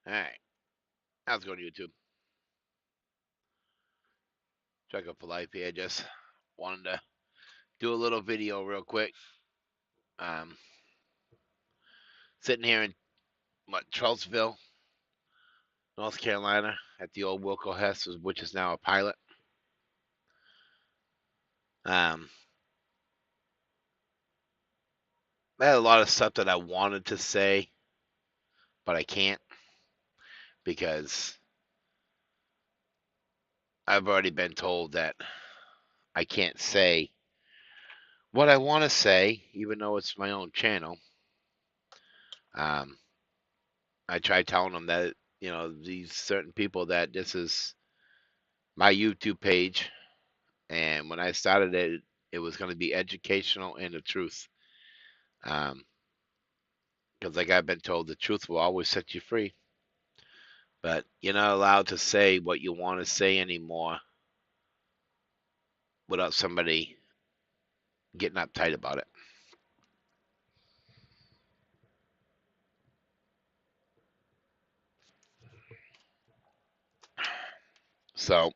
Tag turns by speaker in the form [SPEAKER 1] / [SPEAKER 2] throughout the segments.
[SPEAKER 1] All right. How's it going, YouTube? Check up for life here. Just wanted to do a little video real quick. Um, Sitting here in Charlottesville, North Carolina, at the old Wilco Hess, which is now a pilot. Um, I had a lot of stuff that I wanted to say, but I can't because I've already been told that I can't say what I want to say, even though it's my own channel. Um, I tried telling them that these certain people that this is my YouTube page, and when I started it, it was going to be educational and the truth. Because like I've been told, the truth will always set you free, but you're not allowed to say what you want to say anymore without somebody getting uptight about it. So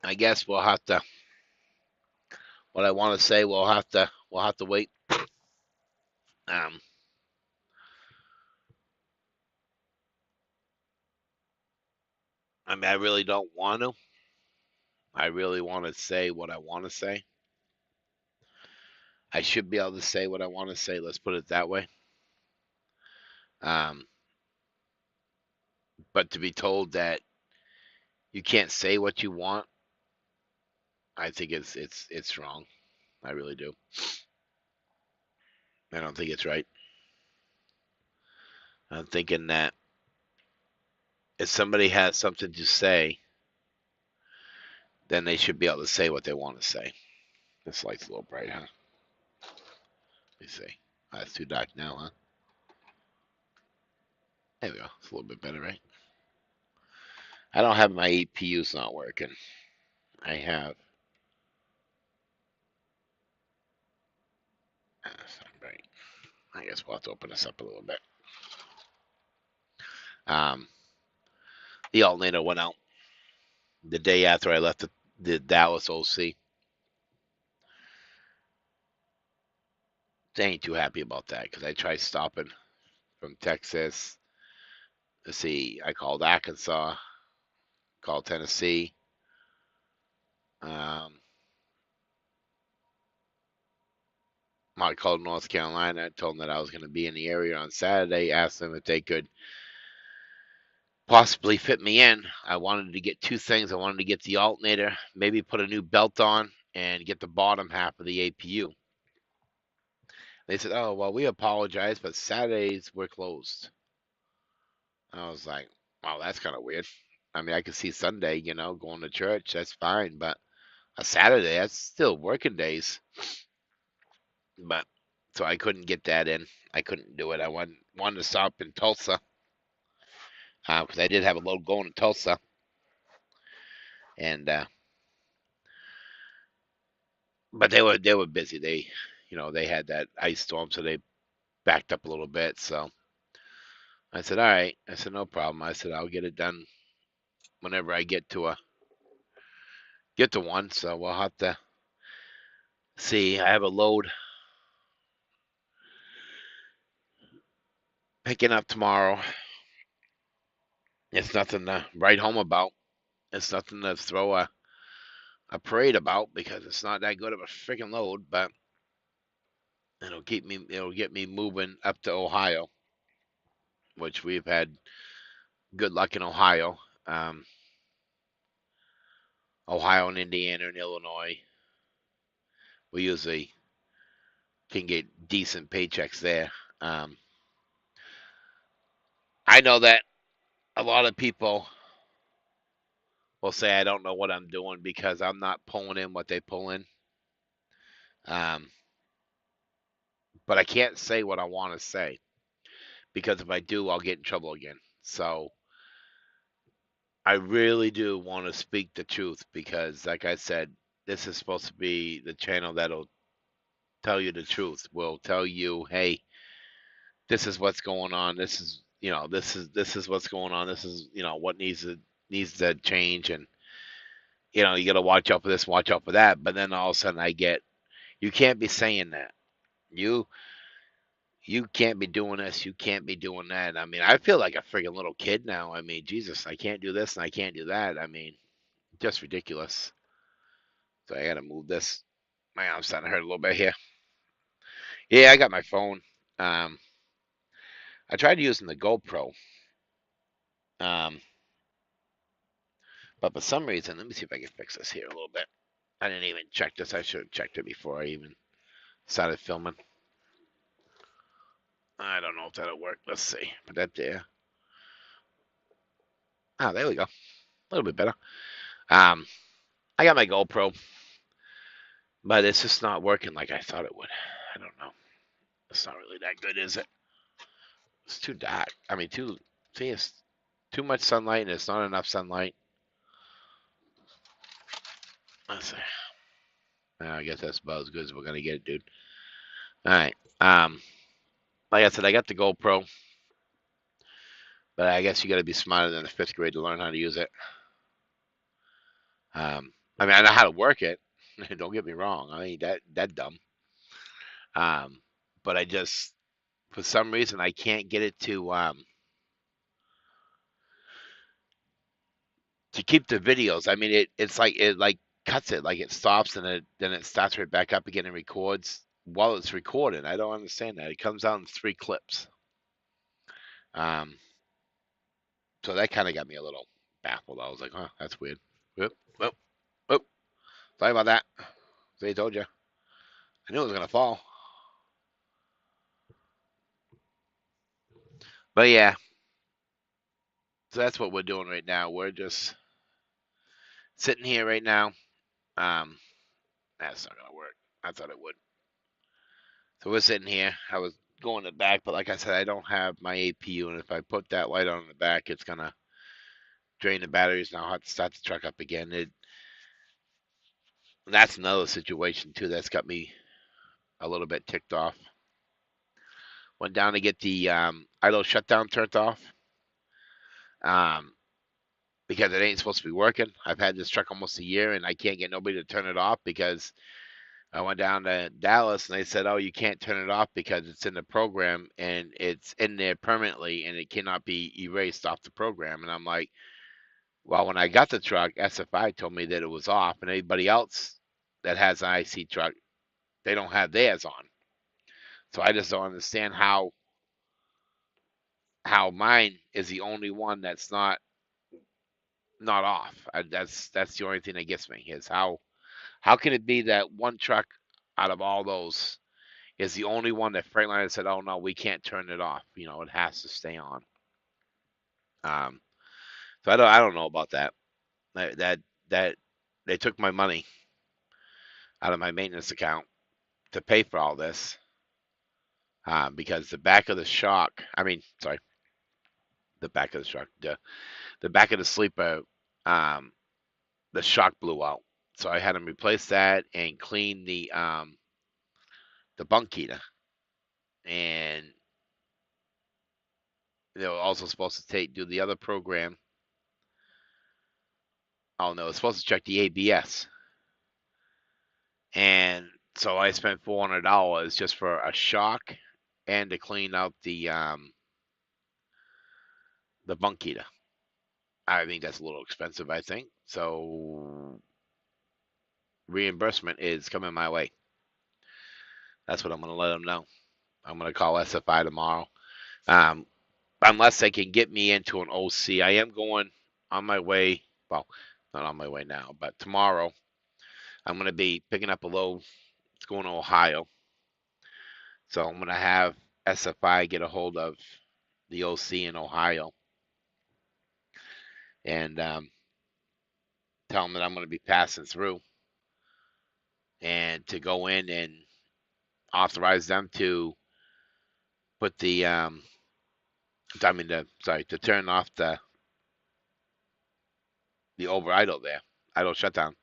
[SPEAKER 1] I guess we'll have to. What I want to say, we'll have to wait. Um, I mean, I really don't want to. I really want to say what I want to say. I should be able to say what I want to say. Let's put it that way. Um, but to be told that you can't say what you want, I think it's wrong. I really do. I don't think it's right. I'm thinking that if somebody has something to say, then they should be able to say what they want to say. This light's a little bright, huh? Let me see. Oh, it's too dark now, huh? There we go. It's a little bit better, right? I don't have my EPU's not working. I have. That's not right. I guess we'll have to open this up a little bit. Um, the alternator went out the day after I left the Dallas OC. They ain't too happy about that because I tried stopping from Texas. Let's see, I called Arkansas, called Tennessee. Um, I called North Carolina. I told them that I was going to be in the area on Saturday. Asked them if they could possibly fit me in. I wanted to get two things. I wanted to get the alternator, maybe put a new belt on, and get the bottom half of the APU. They said, "Oh, well, we apologize, but Saturdays we're closed." I was like, "Wow, that's kind of weird." I mean, I could see Sunday, going to church. That's fine, but a Saturday, that's still working days. But so I couldn't get that in. I couldn't do it. I wanted to stop in Tulsa because I did have a load going to Tulsa, and but they were busy. They had that ice storm, so they backed up a little bit. So I said, all right. I said, no problem. I said, I'll get it done whenever I get to one. So we'll have to see. I have a load picking up tomorrow. It's nothing to write home about. It's nothing to throw a parade about because it's not that good of a freaking load, but it'll get me moving up to Ohio, which we've had good luck in Ohio. Um, Ohio and Indiana and Illinois, we usually can get decent paychecks there. Um, I know that a lot of people will say I don't know what I'm doing because I'm not pulling in what they pull in. Um, but I can't say what I want to say because if I do, I'll get in trouble again. So I really do want to speak the truth because, like I said, this is supposed to be the channel that'll tell you the truth. Will tell you, hey, this is what's going on. This is this is what's going on. This is what needs to change, and you got to watch out for this, watch out for that. But then all of a sudden, I get you can't be saying that. You you can't be doing this. You can't be doing that. I mean, I feel like a friggin' little kid now. I mean, Jesus, I can't do this and I can't do that. I mean, just ridiculous. So I got to move this. My arm's starting to hurt a little bit here. Yeah, I got my phone. Um, I tried using the GoPro, um, but for some reason, let me see if I can fix this here a little bit. I didn't even check this. I should have checked it before I even started filming. I don't know if that'll work. Let's see. Put that there. Oh, there we go. A little bit better. Um, I got my GoPro, but it's just not working like I thought it would. I don't know. It's not really that good, is it? It's too dark. I mean, see, it's too much sunlight and it's not enough sunlight. Let's see. I guess that's about as good as we're gonna get, dude. All right. Like I said, I got the GoPro, but I guess you got to be smarter than the fifth grade to learn how to use it. I mean, I know how to work it. Don't get me wrong. I ain't that dumb. Um, but I just, for some reason, I can't get it to keep the videos. I mean, it's like it like cuts it, like it stops and then it starts right back up again and records while it's recording. I don't understand that. It comes out in 3 clips. Um, so that kind of got me a little baffled. I was like, huh, that's weird. Whoop, whoop, whoop. Sorry about that. See, I told you. I knew it was gonna fall. But yeah, so that's what we're doing right now. We're just sitting here right now. Um, that's not gonna work. I thought it would. So we're sitting here. I was going to the back, but like I said, I don't have my APU, and if I put that light on in the back, it's gonna drain the batteries, and I'll have to start the truck up again. That's another situation too. That's got me a little bit ticked off. Went down to get the idle shutdown turned off. Um, because it ain't supposed to be working. I've had this truck almost a year, and I can't get nobody to turn it off because I went down to Dallas and they said, "Oh, you can't turn it off because it's in the program and it's in there permanently and it cannot be erased off the program." And I'm like, "Well, when I got the truck, SFI told me that it was off, and anybody else that has an IC truck, they don't have theirs on." So I just don't understand how mine is the only one that's not off. That's the only thing that gets me is how can it be that one truck out of all those is the only one that Freightliner said, "Oh no, we can't turn it off. It has to stay on." Um, so I don't know about that. That they took my money out of my maintenance account to pay for all this because the back of the shock, I mean, sorry, the back of the shock, the back of the sleeper, um, the shock blew out. So I had them replace that and clean the bunk heater, and they were also supposed to do the other program. Oh no, it's supposed to check the ABS. And so I spent $400 just for a shock and to clean out the bunk heater. I think that's a little expensive, I think. So reimbursement is coming my way. That's what I'm going to let them know. I'm going to call SFI tomorrow. Um, unless they can get me into an OC. I am going on my way. Well, not on my way now, but tomorrow I'm going to be picking up a load. It's going to Ohio. So I'm going to have SFI get a hold of the OC in Ohio and tell them that I'm going to be passing through and to go in and authorize them to put to turn off the over idle there, idle shutdown,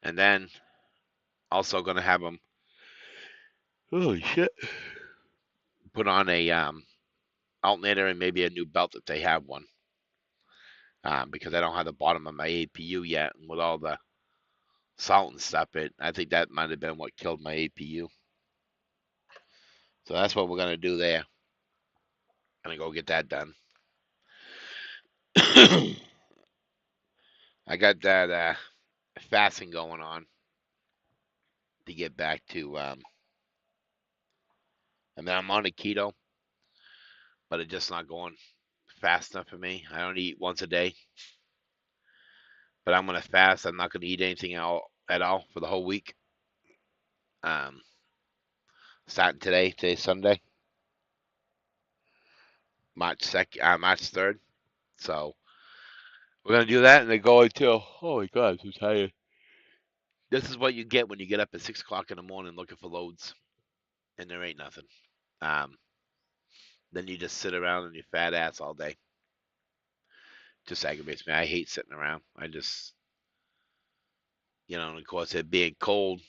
[SPEAKER 1] and then also going to have them. Holy shit! put on a alternator and maybe a new belt if they have one. Because I don't have the bottom of my APU yet, and with all the salt and stuff, I think that might have been what killed my APU. So that's what we're gonna do there. Gonna go get that done. I got that fasting going on to get back to. I mean, I'm on a keto, but it's just not going fast enough for me. I don't eat once a day, but I'm gonna fast. I'm not gonna eat anything at all for the whole week. Um, Starting today. Today's Sunday, March 3rd. So we're gonna do that and then go until. Oh my God, I'm so tired. This is what you get when you get up at 6 o'clock in the morning looking for loads, and there ain't nothing. Um, then you just sit around on your fat ass all day. Just aggravates me. I hate sitting around. I just, and of course, it being cold,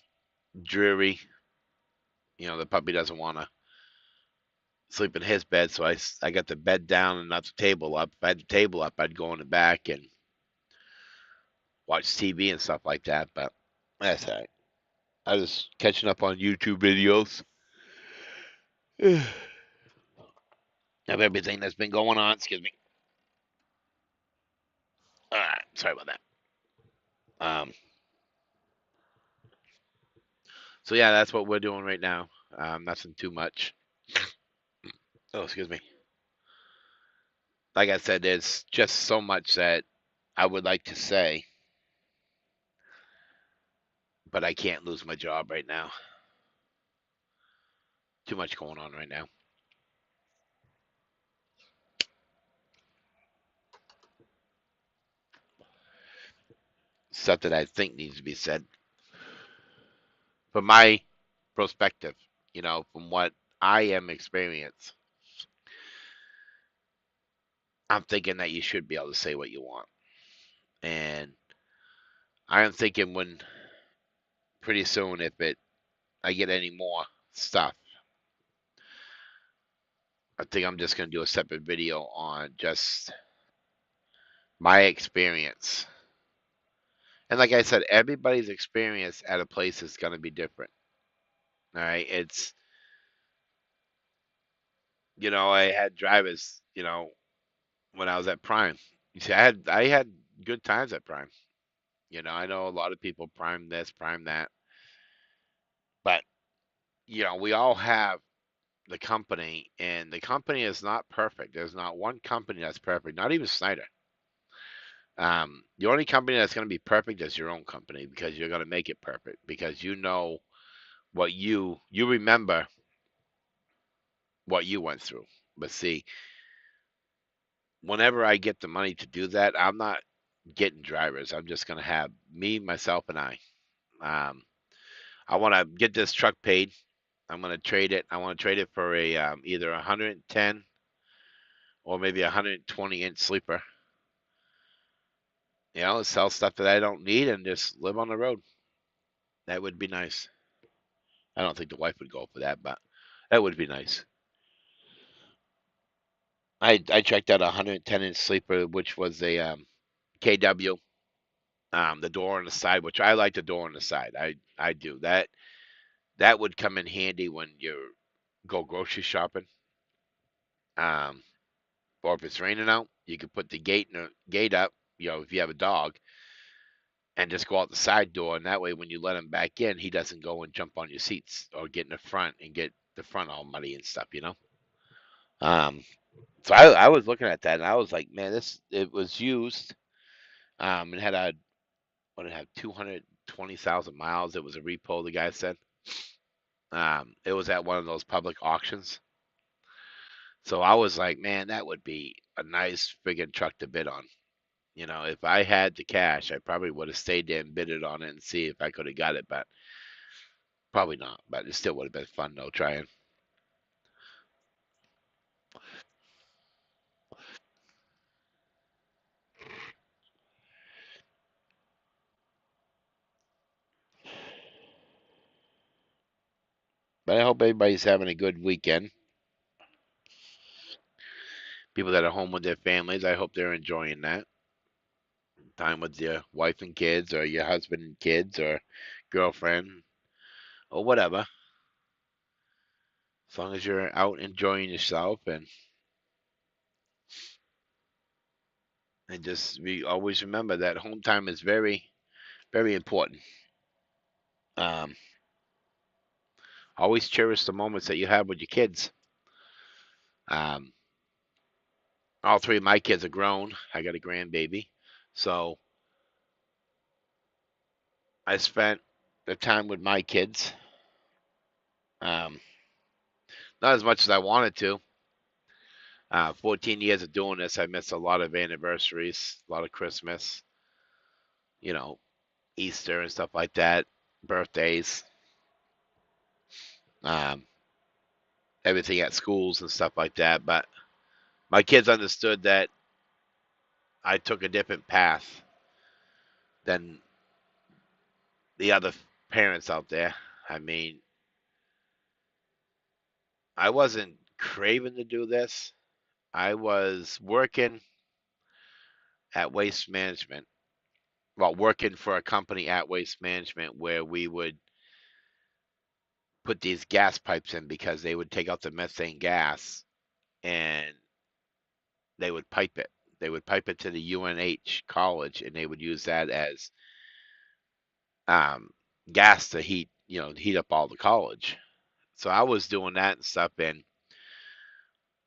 [SPEAKER 1] dreary, the puppy doesn't want to sleep in his bed, so I got the bed down and not the table up. If I had the table up, I'd go in the back and watch TV and stuff like that, but that's all right. I was catching up on YouTube videos of everything that's been going on. Excuse me. All right, sorry about that. So yeah, that's what we're doing right now. Nothing too much. Oh, excuse me. Like I said, there's just so much that I would like to say, but I can't lose my job right now. Too much going on right now. Stuff that I think needs to be said. From my perspective, from what I am experienced, I'm thinking that you should be able to say what you want. And I am thinking when pretty soon, if I get any more stuff, I think I'm just gonna do a separate video on just my experience. And like I said, everybody's experience at a place is gonna be different. All right, I had drivers, when I was at Prime. You see, I had good times at Prime. I know a lot of people prime this, prime that, but we all have the company, and the company is not perfect. There's not one company that's perfect, not even Snyder. The only company that's going to be perfect is your own company because you're going to make it perfect because you know what you remember what you went through. But see, whenever I get the money to do that, I'm not getting drivers. I'm just going to have me, myself, and I. Um, I want to get this truck paid. I'm going to trade it. I want to trade it for a either 110 or maybe a 120-inch sleeper. Sell stuff that I don't need and just live on the road. That would be nice. I don't think the wife would go for that, but that would be nice. I checked out a 110-inch sleeper, which was a KW. The door on the side, which I like the door on the side. I do that. That would come in handy when you go grocery shopping. Um, or if it's raining out, you could put the gate up. If you have a dog, and just go out the side door, and that way, when you let him back in, he doesn't go and jump on your seats or get in the front and get the front all muddy and stuff. Um, so I was looking at that and I was like, man, it was used. It had what it had 220,000 miles. It was a repo. The guy said. It was at one of those public auctions. So I was like, man, that would be a nice friggin' truck to bid on. If I had the cash, I probably would have stayed there and bidded on it and see if I could have got it, but probably not. But it still would have been fun though, trying. But I hope everybody's having a good weekend. People that are home with their families, I hope they're enjoying that time with your wife and kids, or your husband and kids, or girlfriend, or whatever. As long as you're out enjoying yourself, and just we always remember that home time is very, very important. Um, always cherish the moments that you have with your kids. Um, all three of my kids are grown. I got a grandbaby, so I spent the time with my kids. Um, not as much as I wanted to. 14 years of doing this, I missed a lot of anniversaries, a lot of Christmas, you know, Easter and stuff like that, birthdays, um, everything at schools and stuff like that. But my kids understood that I took a different path than the other parents out there. I mean, I wasn't craving to do this. I was working at Waste Management, well, working for a company at Waste Management where we would put these gas pipes in because they would take out the methane gas and they would pipe it. They would pipe it to the UNH college and they would use that as um, gas to heat, heat up all the college. So I was doing that and stuff. And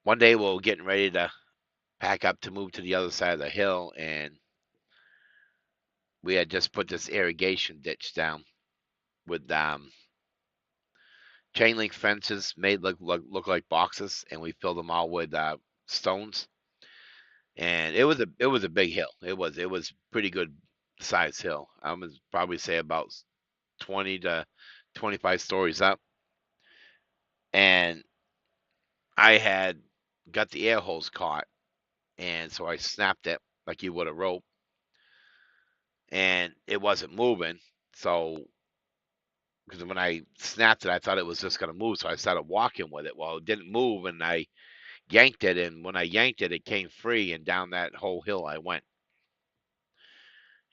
[SPEAKER 1] one day we were getting ready to pack up to move to the other side of the hill, and we had just put this irrigation ditch down with chain link fences made look like boxes, and we filled them all with stones. And it was a big hill. It was pretty good size hill. I would probably say about 20 to 25 stories up. And I had got the air hose caught, and so I snapped it like you would a rope, and it wasn't moving. So because when I snapped it, I thought it was just gonna move, so I started walking with it. Well, it didn't move, and I yanked it, and when I yanked it, it came free, and down that whole hill I went,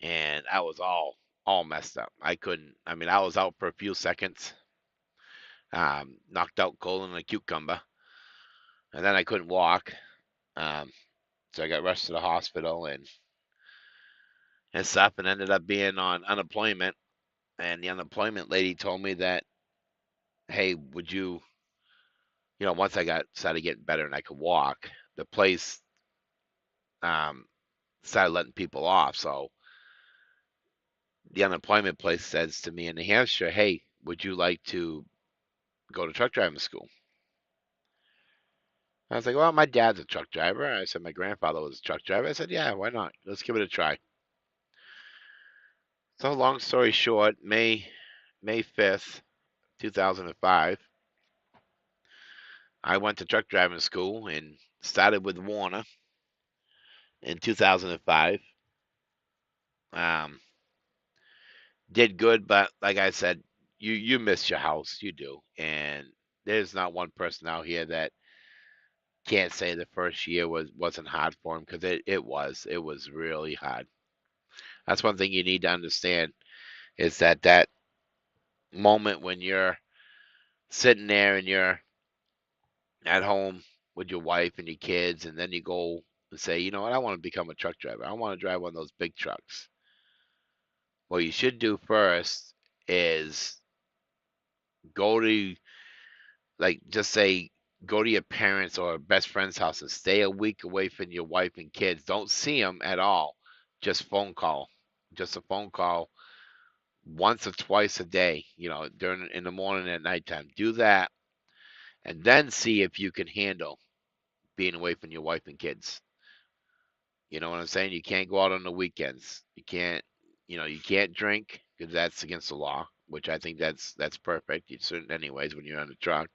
[SPEAKER 1] and I was all messed up. I couldn't. I mean, I was out for a few seconds, knocked out cold and a cucumber, and then I couldn't walk. Um, so I got rushed to the hospital and stuff, and ended up being on unemployment. And the unemployment lady told me that, hey, would you, once I got started getting better and I could walk, the place um, started letting people off. So the unemployment place says to me in New Hampshire, hey, would you like to go to truck driving school? I was like, well, my dad's a truck driver. I said, my grandfather was a truck driver. I said, yeah, why not? Let's give it a try. So long story short, May 5th, 2005, I went to truck driving school and started with Warner in 2005. Um, did good, but like I said, you miss your house, you do, and there's not one person out here that can't say the first year wasn't hard for him because it was really hard. That's one thing you need to understand is that moment when you're sitting there and you're at home with your wife and your kids, and then you go and say, you know what, I want to become a truck driver. I want to drive one of those big trucks. What you should do first is go to, like, just say, go to your parents or best friend's house and stay a week away from your wife and kids. Don't see them at all. Just phone call. Just a phone call once or twice a day, during in the morning and at nighttime. Do that and then see if you can handle being away from your wife and kids. You know what I'm saying? You can't go out on the weekends. You can't drink because that's against the law, which I think that's perfect. It's certain anyways when you're on the truck.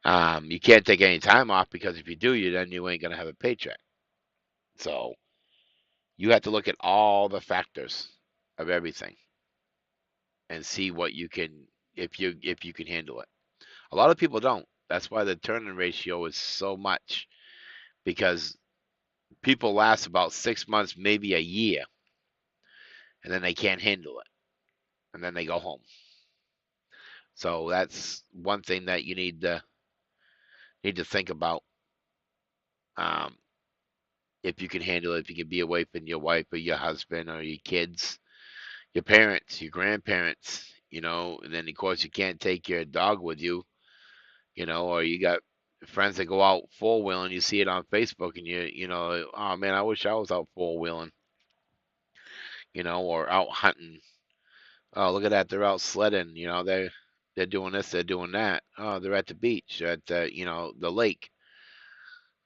[SPEAKER 1] You can't take any time off because if you do, you ain't gonna have a paycheck. So you have to look at all the factors of everything and see what you can if you can handle it. A lot of people don't. That's why the turning ratio is so much because people last about 6 months, maybe a year, and then they can't handle it, and then they go home. So that's one thing that you need to think about. Um, if you can handle it, if you can be away from your wife or your husband or your kids, your parents, your grandparents, and then of course you can't take your dog with you, or you got friends that go out four wheeling, you see it on Facebook and oh man, I wish I was out four wheeling, or out hunting. Oh, look at that, they're out sledding, they're doing this, they're doing that. Oh, they're at the beach, at the lake.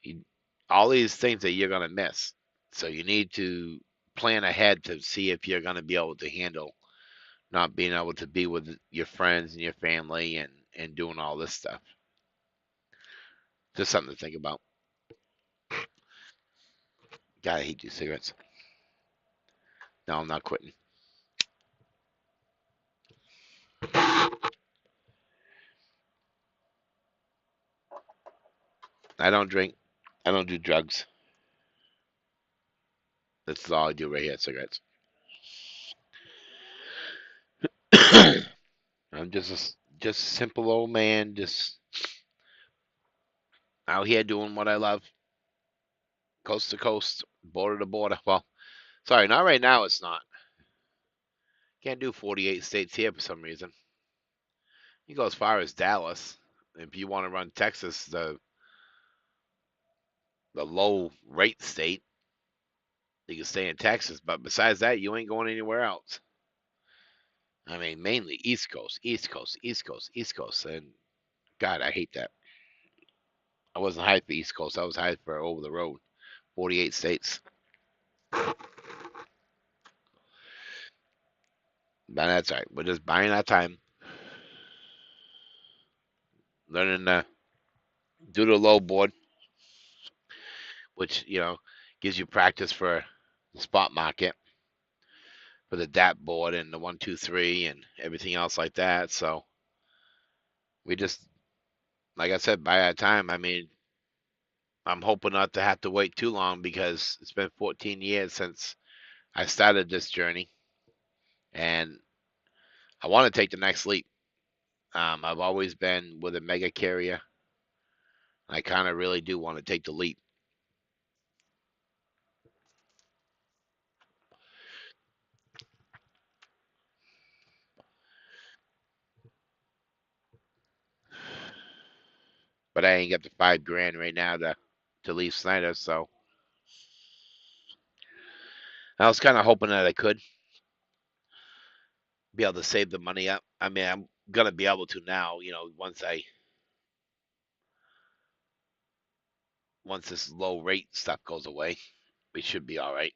[SPEAKER 1] You, all these things that you're gonna miss. So you need to plan ahead to see if you're gonna be able to handle not being able to be with your friends and your family and doing all this stuff. Just something to think about. God, I hate these cigarettes. No, I'm not quitting. I don't drink. I don't do drugs. That's all I do right here, cigarettes. I'm just a simple old man, just out here doing what I love, coast to coast, border to border. Well, sorry, not right now. It's not. Can't do 48 states here for some reason. You go as far as Dallas. If you want to run Texas, the low rate state, you can stay in Texas. But besides that, you ain't going anywhere else. I mean, mainly East Coast, East Coast, East Coast, East Coast. And God, I hate that. I wasn't hyped for East Coast. I was hyped for over the road, 48 states. But that's all right. We're just buying our time, learning to do the low board, which, gives you practice for the spot market, for the DAP board and the 123 and everything else like that. So we just, like I said, buy our time. I mean, I'm hoping not to have to wait too long because it's been 14 years since I started this journey, and I want to take the next leap. I've always been with a mega carrier. I kind of really do want to take the leap. But I ain't got the 5 grand right now to leave Snyder, so I was kind of hoping that I could be able to save the money up. I mean, I'm gonna be able to now. Once this low rate stuff goes away, we should be all right.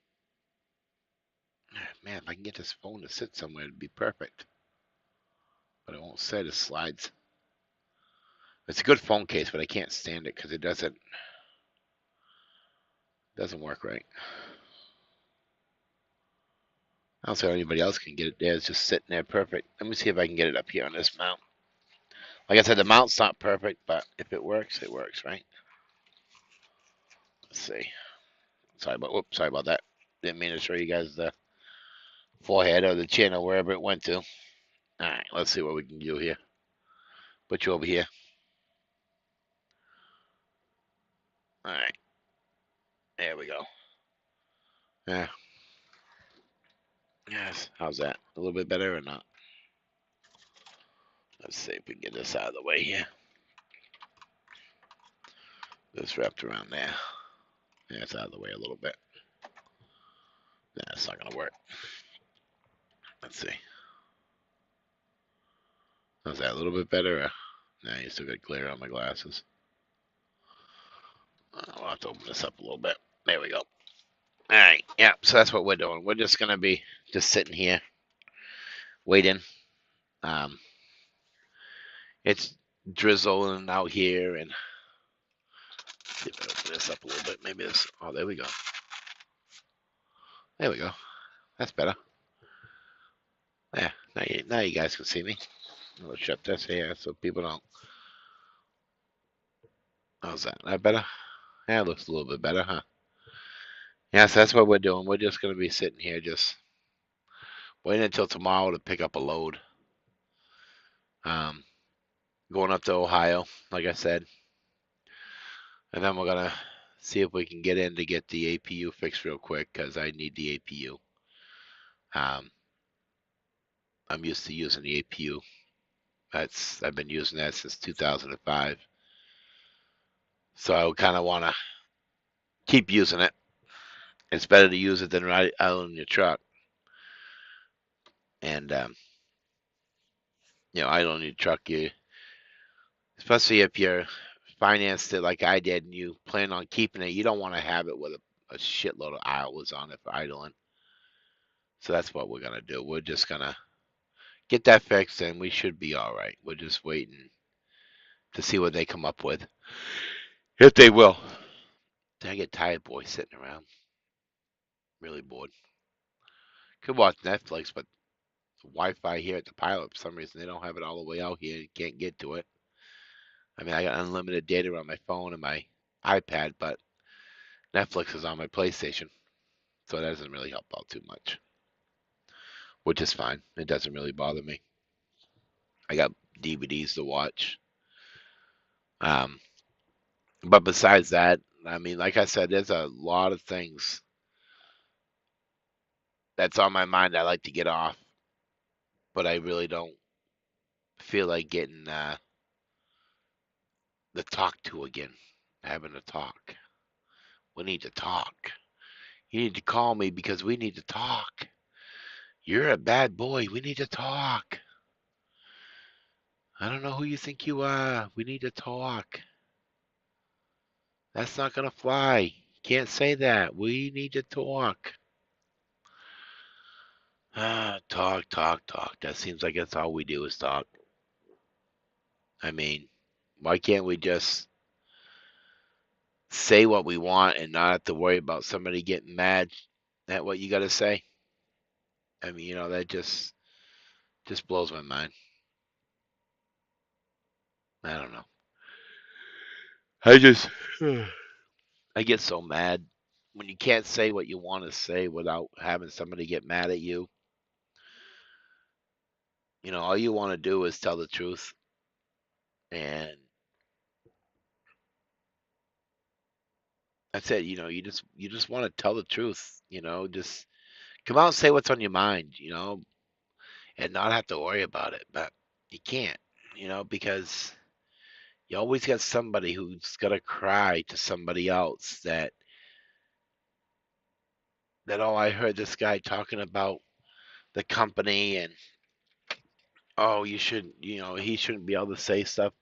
[SPEAKER 1] Man, if I can get this phone to sit somewhere, it'd be perfect. But it won't sit. It slides. It's a good phone case, but I can't stand it because it doesn't work right. I don't see how anybody else can get it there. It's just sitting there perfect. Let me see if I can get it up here on this mount. Like I said, the mount's not perfect, but if it works, right? Let's see. Sorry about that. Didn't mean to show you guys the forehead or the chin or wherever it went to. All right, let's see what we can do here. Put you over here. All right, there we go. Yeah. Yes. How's that? A little bit better or not? Let's see if we can get this out of the way here. This wrapped around there. Yeah, it's out of the way a little bit. Nah, it's not gonna work. Let's see. How's that? A little bit better? Nah, you still got glare on my glasses. I'll have to open this up a little bit. There we go. All right. Yeah. So that's what we're doing. We're just gonna be just sitting here waiting. Um, it's drizzling out here, and see if I open this up a little bit. Maybe this. Oh, there we go. There we go. That's better. Yeah. Now you guys can see me. I'll shut this here so people don't. How's that? That better? Yeah, it looks a little bit better, huh? Yeah, so that's what we're doing. We're just gonna be sitting here, just waiting until tomorrow to pick up a load. Um, Going up to Ohio, like I said, and then we're gonna see if we can get in to get the APU fixed real quick because I need the APU. Um, I'm used to using the APU. I've been using that since 2005, so I kind of want to keep using it. It's better to use it than ride out in your truck, and idle in your truck, especially if you're financed it like I did and you plan on keeping it, you don't want to have it with a shitload of hours on it for idling. So that's what we're gonna do. We're just gonna get that fixed, and we should be all right. We're just waiting to see what they come up with, if they will. I get tired, boy, sitting around, really bored. Could watch Netflix, but the Wi-Fi here at the pilot, for some reason, they don't have it all the way out here. You can't get to it. I mean, I got unlimited data on my phone and my iPad, but Netflix is on my PlayStation, so that doesn't really help out too much, which is fine. It doesn't really bother me. I got DVDs to watch. Um, but besides that, I mean, like I said, there's a lot of things that's on my mind I like to get off, but I really don't feel like getting the talk to again, having to talk. We need to talk. You need to call me because we need to talk. You're a bad boy. We need to talk. I don't know who you think you are. We need to talk. That's not going to fly. Can't say that. We need to talk. Talk, talk, talk. That seems like that's all we do is talk. I mean, why can't we just say what we want and not have to worry about somebody getting mad at what you got to say? I mean, that just blows my mind. I don't know. I just I get so mad when you can't say what you want to say without having somebody get mad at you. All you want to do is tell the truth, and that's it. You just want to tell the truth. Just come out and say what's on your mind. And not have to worry about it. But you can't. Because you always got somebody who's gonna cry to somebody else that oh, I heard this guy talking about the company, and oh, he shouldn't be able to say stuff,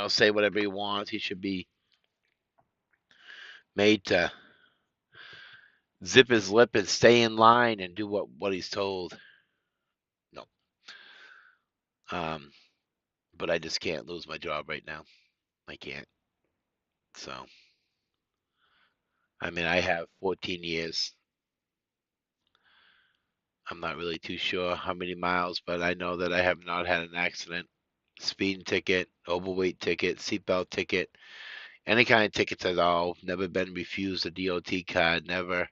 [SPEAKER 1] say whatever he wants. He should be made to zip his lip and stay in line and do what he's told. No. Um, but I just can't lose my job right now. I can't. So, I mean, I have 14 years. I'm not really too sure how many miles, but I know that I have not had an accident, speeding ticket, overweight ticket, seatbelt ticket, any kind of tickets at all. Never been refused a DOT card. Never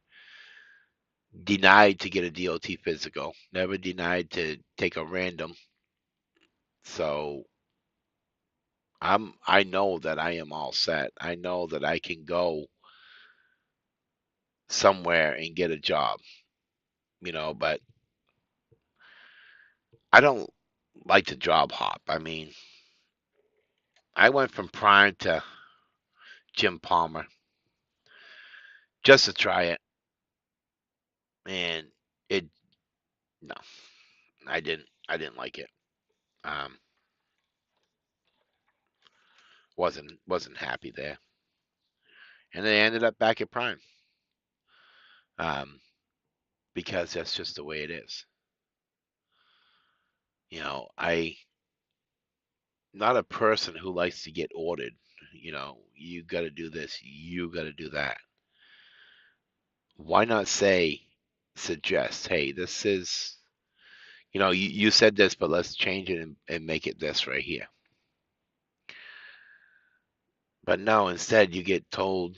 [SPEAKER 1] denied to get a DOT physical. Never denied to take a random. So I know that I am all set. I know that I can go somewhere and get a job, but I don't like to job hop. I mean, I went from Prime to Jim Palmer just to try it, and it no, I didn't like it. Um, wasn't happy there, and then I ended up back at Prime. Um, because that's just the way it is. I not a person who likes to get ordered. You got to do this, you got to do that. Why not suggest, hey, this is, you said this, but let's change it and make it this right here. But no, instead you get told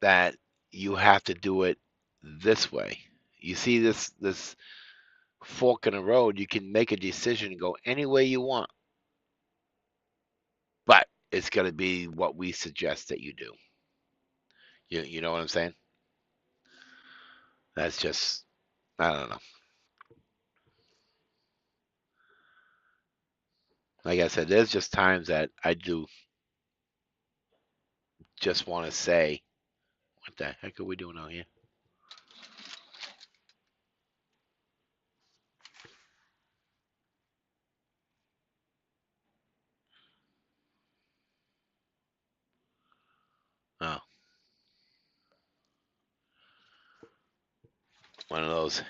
[SPEAKER 1] that you have to do it this way. You see this fork in the road, you can make a decision and go any way you want, but it's going to be what we suggest that you do. You know what I'm saying? That's just I don't know. Like I said, there's just times that I do just want to say, what the heck are we doing out here? Oh, one of those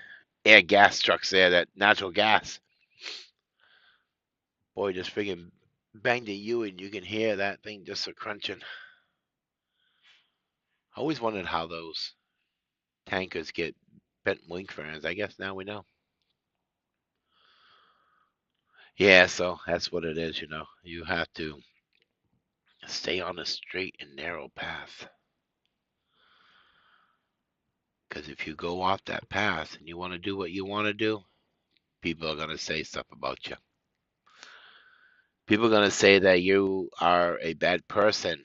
[SPEAKER 1] air gas trucks there, that natural gas. Boy, just freaking banged at you and you can hear that thing just a crunching. I always wondered how those tankers get bent wing fans. I guess now we know. Yeah, so that's what it is, you know. You have to stay on a straight and narrow path. Because if you go off that path and you want to do what you want to do, people are going to say stuff about you. People are going to say that you are a bad person,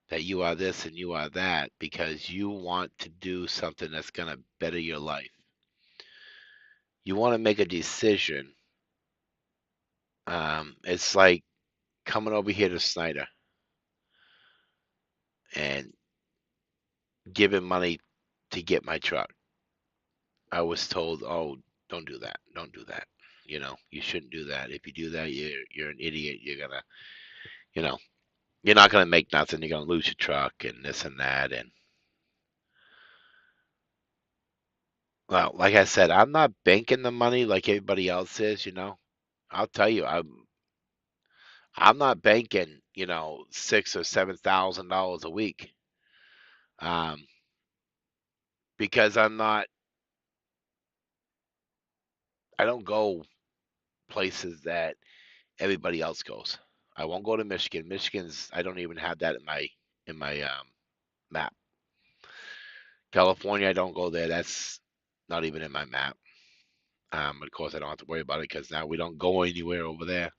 [SPEAKER 1] that you are this and you are that, because you want to do something that's going to better your life. You want to make a decision. It's like coming over here to Snyder and giving money to get my truck. I was told, "Oh, don't do that. Don't do that. You know, you shouldn't do that. If you do that, you're an idiot. You're gonna, you know, you're not gonna make nothing. You're gonna lose your truck and this and that." And well, like I said, I'm not banking the money like everybody else is. You know, I'll tell you, I'm not banking, $6,000 or $7,000 a week, um, because I don't go places that everybody else goes. I won't go to Michigan. I don't even have that in my map. California, I don't go there. That's not even in my map. Of course, I don't have to worry about it because now we don't go anywhere over there.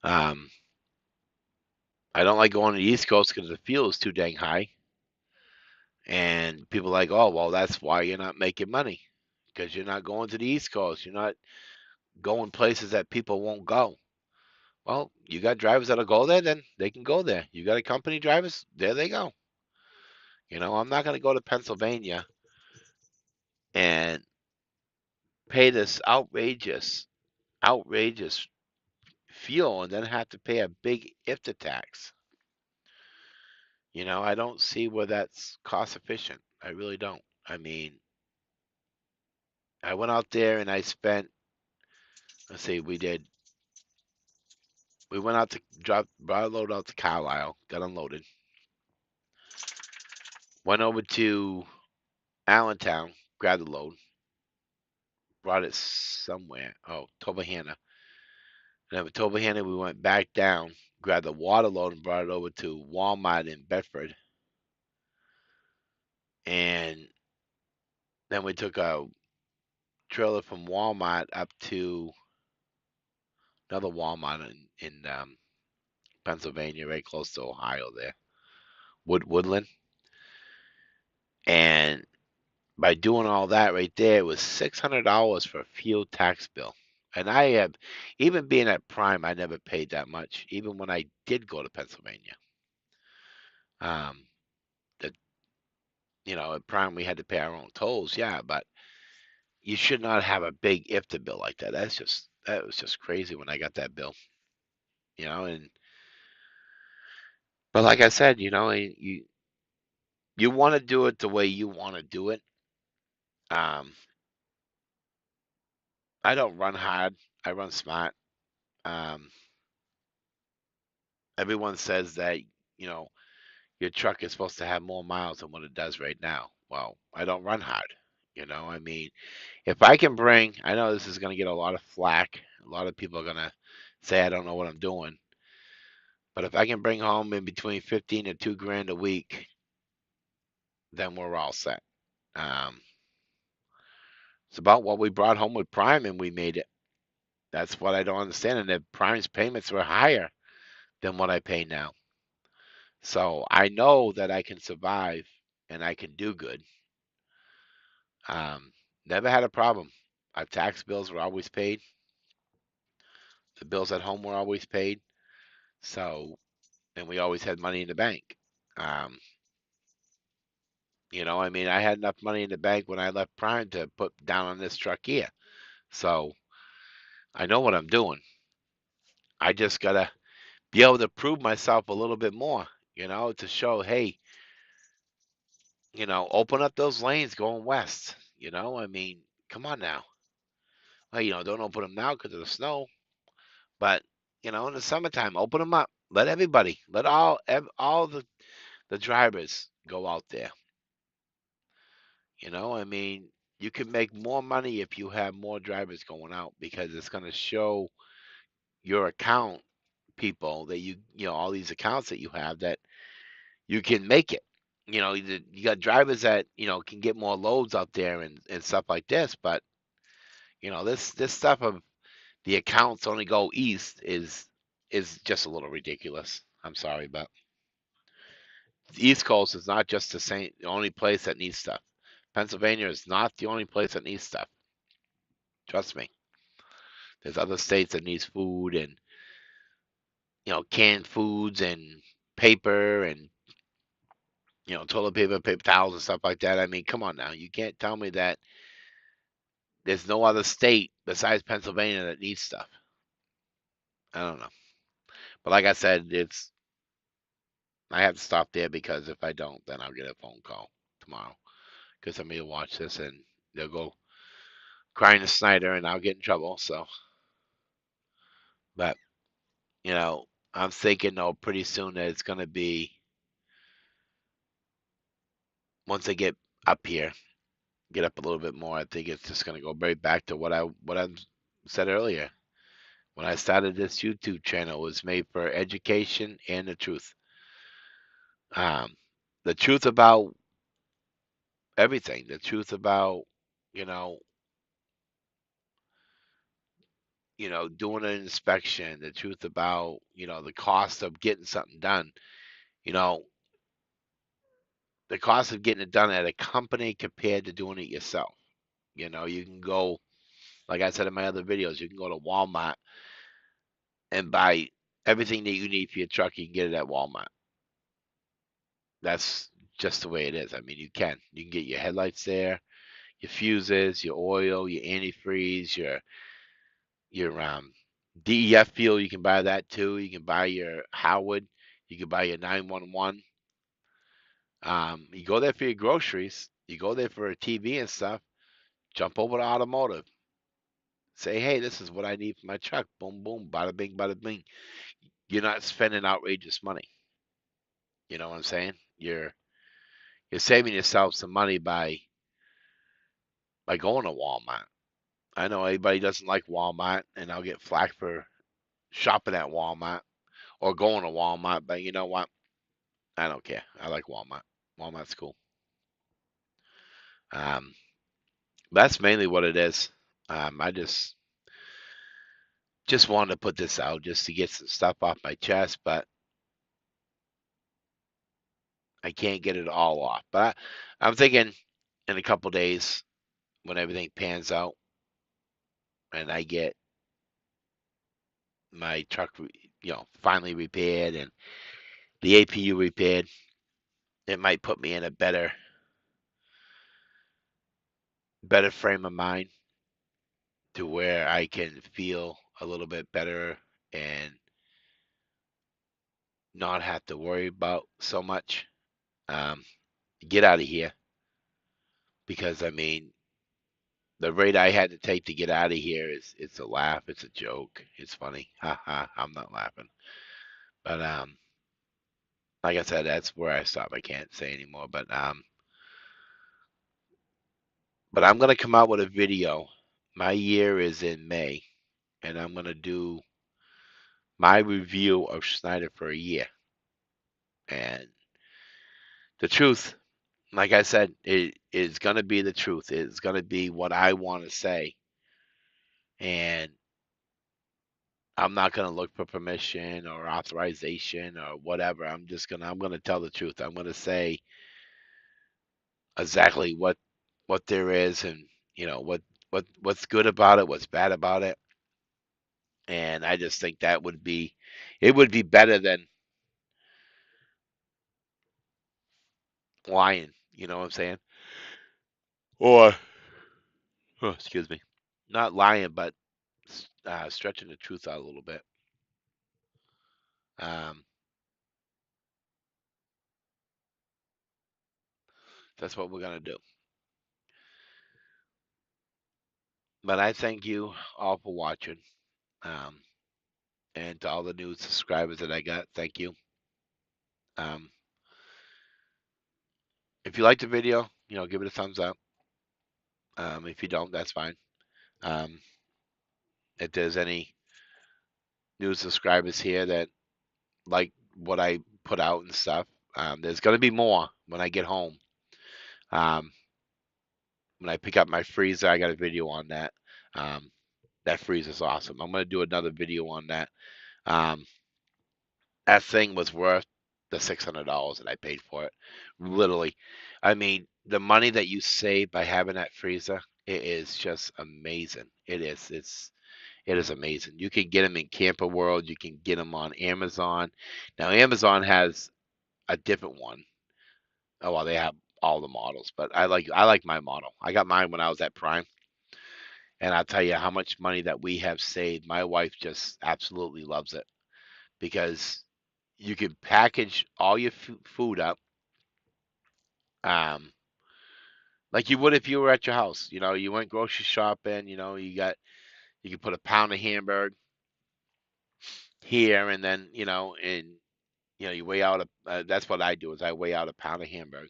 [SPEAKER 1] Um, I don't like going to the East Coast because the fuel is too dang high. And people are like, oh, well, that's why you're not making money because you're not going to the East Coast. You're not going places that people won't go. Well, you got drivers that'll go there, then they can go there. You got a company drivers, there they go. I'm not going to go to Pennsylvania and pay this outrageous fuel and then have to pay a big IFTA tax. I don't see where that's cost efficient. I really don't. I mean, I went out there and I spent, let's see, we went out to brought a load out to Carlisle, got unloaded, went over to Allentown, grabbed the load, brought it somewhere. Oh, Tobyhanna. And then with Tobyhanna, we went back down, grabbed the water load and brought it over to Walmart in Bedford. And then we took a trailer from Walmart up to another Walmart in Pennsylvania, very close to Ohio there, Woodland. And by doing all that right there, it was $600 for a fuel tax bill. And I have, even being at Prime, I never paid that much, even when I did go to Pennsylvania. Um, the, at Prime we had to pay our own tolls, yeah, but you should not have a big IFTA bill like that. That was just crazy when I got that bill, and but like I said, you want to do it the way you want to do it. Um, I don't run hard. I run smart. Um, Everyone says that, you know, your truck is supposed to have more miles than what it does right now. Well, I don't run hard. I mean, if I can I know this is going to get a lot of flack. A lot of people are going to say I don't know what I'm doing. But if I can bring home in between 15 and 2 grand a week, then we're all set. Um, it's about what we brought home with Prime, and we made it. That's what I don't understand. And the Prime's payments were higher than what I pay now. So I know that I can survive and I can do good. Um, Never had a problem. Our tax bills were always paid. The bills at home were always paid. So, and we always had money in the bank. Um, I mean, I had enough money in the bank when I left Prime to put down on this truck here. So I know what I'm doing. I just gotta be able to prove myself a little bit more, to show, hey, open up those lanes going west. I mean, come on now. Well, don't open them now because of the snow, but in the summertime, open them up. Let everybody, let all the drivers go out there. I mean, you can make more money if you have more drivers going out because it's going to show your account people that all these accounts that you have that you can make it. You got drivers that can get more loads out there and stuff like this, but this stuff of the accounts only go east is just a little ridiculous. I'm sorry, but the East Coast is not just the only place that needs stuff. Pennsylvania is not the only place that needs stuff. Trust me. There's other states that needs food and canned foods and paper and toilet paper, paper towels and stuff like that. I mean, come on now. You can't tell me that there's no other state besides Pennsylvania that needs stuff. I don't know. But like I said, I have to stop there because if I don't, then I'll get a phone call tomorrow because somebody will watch this and they'll go crying to Snyder and I'll get in trouble. So, but you know, I'm thinking though pretty soon that it's gonna be once I get up here, get up a little bit more. I think it's just gonna go right back to what I said earlier. When I started this YouTube channel, it was made for education and the truth. Um, the truth about everything. The truth about you know doing an inspection. The truth about the cost of getting something done. You know the cost of getting it done at a company compared to doing it yourself. You can go, like I said in my other videos, you can go to Walmart and buy everything that you need for your truck. You can get it at Walmart. That's just the way it is. I mean, you can get your headlights there, your fuses, your oil, your antifreeze, your DEF fuel. You can buy that too. You can buy your Howard. You can buy your 911. You go there for your groceries. You go there for a TV and stuff. Jump over to automotive. Say, hey, this is what I need for my truck. Boom, boom, bada bing, bada bing. You're not spending outrageous money. You know what I'm saying? You're saving yourself some money by going to Walmart. I know everybody doesn't like Walmart, and I'll get flack for shopping at Walmart or going to Walmart, but you know what? I don't care. I like Walmart. Walmart's cool. Um, that's mainly what it is. I just wanted to put this out just to get some stuff off my chest, but I can't get it all off. But I'm thinking in a couple days when everything pans out and I get my truck, finally repaired and the APU repaired, it might put me in a better frame of mind to where I can feel a little bit better and not have to worry about so much. Um, get out of here because I mean the rate I had to take to get out of here is it's a laugh, it's a joke, it's funny. Ha ha, I'm not laughing. But like I said, that's where I stop. I can't say anymore. But I'm gonna come out with a video. My year is in May, and I'm gonna do my review of Schneider for a year. And the truth, like I said, it is going to be the truth. It's going to be what I want to say. And I'm not going to look for permission or authorization or whatever. I'm going to tell the truth. I'm going to say exactly what there is, and what's good about it, what's bad about it. And I just think it would be better than lying, you know what I'm saying? Or, oh, excuse me, not lying, but stretching the truth out a little bit. Um, that's what we're gonna do. But I thank you all for watching. Um, and to all the new subscribers that I got, thank you. Um, if you like the video, give it a thumbs up. If you don't, that's fine. Um, if there's any new subscribers here that like what I put out and stuff, there's gonna be more when I get home. Um, when I pick up my freezer, I got a video on that. Um, that freezer's awesome. I'm gonna do another video on that. Um, that thing was worth the $600 that I paid for it. Literally, I mean, the money that you save by having that freezer, it is just amazing. It is. It is amazing. You can get them in Camper World. You can get them on Amazon. Now, Amazon has a different one. Oh well, they have all the models, but I like my model. I got mine when I was at Prime, and I'll tell you how much money that we have saved. My wife just absolutely loves it because you can package all your food up, um, like you would if you were at your house. You went grocery shopping. You can put a pound of hamburger here, and then you weigh out a. That's what I do is I weigh out a pound of hamburger,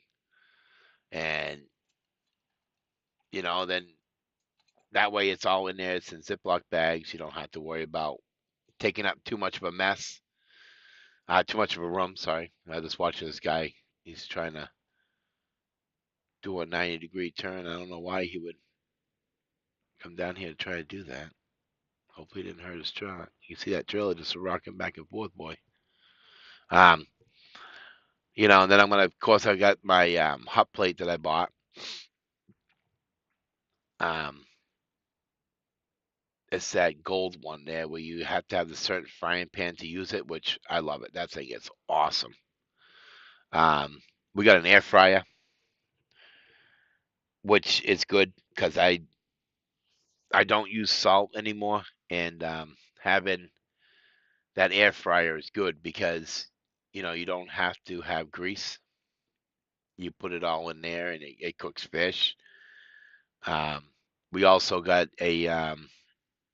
[SPEAKER 1] and then that way it's all in there. It's in Ziploc bags. You don't have to worry about taking up too much of a mess, too much of a room. Sorry, I just watching this guy. He's trying to do a 90-degree turn. I don't know why he would come down here to try to do that. Hopefully, he didn't hurt his truck. You see that trailer just rocking back and forth, boy. Um, and then of course, I got my hot plate that I bought. Um, it's that gold one there where you have to have the certain frying pan to use it, which I love it. That thing is awesome. Um, we got an air fryer, which is good because I don't use salt anymore, and having that air fryer is good because you don't have to have grease. You put it all in there, and it cooks fish. Um, we also got a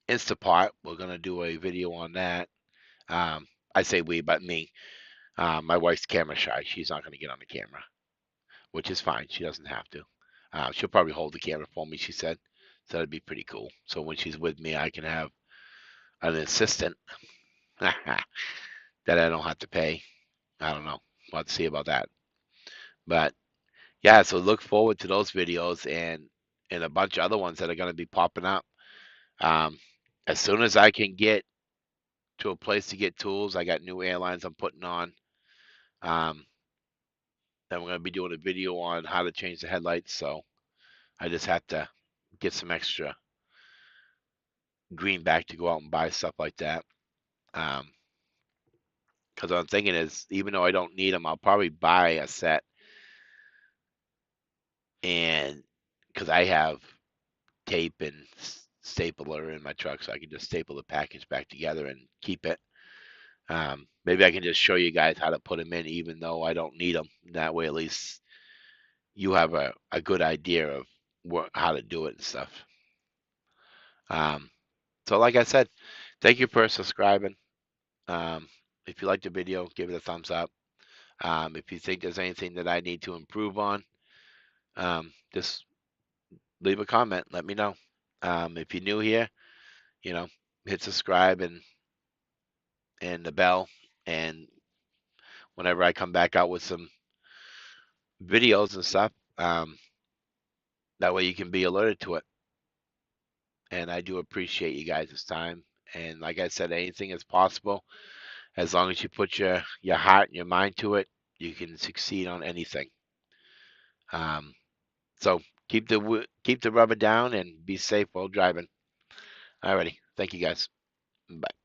[SPEAKER 1] Instapot. We're gonna do a video on that. I say we, but me. My wife's camera shy. She's not gonna get on the camera, which is fine. She doesn't have to. She'll probably hold the camera for me. She said, so that'd be pretty cool. So when she's with me, I can have an assistant that I don't have to pay. I don't know. We'll have to see about that. But yeah, so look forward to those videos and a bunch of other ones that are going to be popping up. Um, as soon as I can get to a place to get tools, I got new airlines I'm putting on. Um, then we're going to be doing a video on how to change the headlights. So I just have to get some extra greenback to go out and buy stuff like that. Um, because what I'm thinking is, even though I don't need them, I'll probably buy a set, and because I have tape and stapler in my truck, so I can just staple the package back together and keep it. Maybe I can just show you guys how to put them in, even though I don't need them. That way, at least you have a good idea of how to do it and stuff. Um, so, like I said, thank you for subscribing. Um, if you like the video, give it a thumbs up. If you think there's anything that I need to improve on, just leave a comment. Let me know. If you're new here, you know, hit subscribe and and the bell, and whenever I come back out with some videos and stuff, that way you can be alerted to it. And I do appreciate you guys' time. And like I said, anything is possible as long as you put your heart and your mind to it. You can succeed on anything. Um, so keep the rubber down and be safe while driving. Alrighty, thank you guys. Bye.